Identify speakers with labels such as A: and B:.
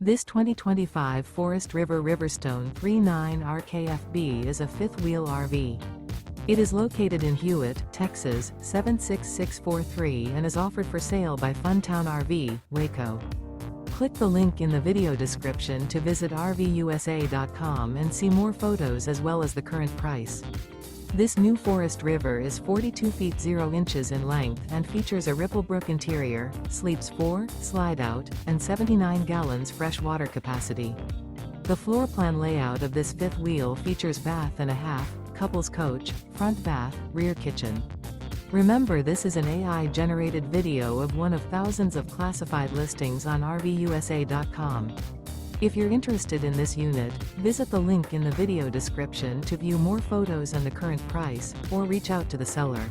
A: This 2025 Forest River RiverStone 39 RKFB is a fifth-wheel RV. It is located in Hewitt, Texas, 76643 and is offered for sale by Funtown RV, Waco. Click the link in the video description to visit RVUSA.com and see more photos as well as the current price. This new Forest River is 42 feet 0 inches in length and features a RIPPLEBROOK interior, sleeps 4, slide-out, and 79 gallons fresh water capacity. The floor plan layout of this fifth wheel features bath and a half, couples coach, front bath, rear kitchen. Remember, this is an AI-generated video of one of thousands of classified listings on RVUSA.com. If you're interested in this unit, visit the link in the video description to view more photos and the current price, or reach out to the seller.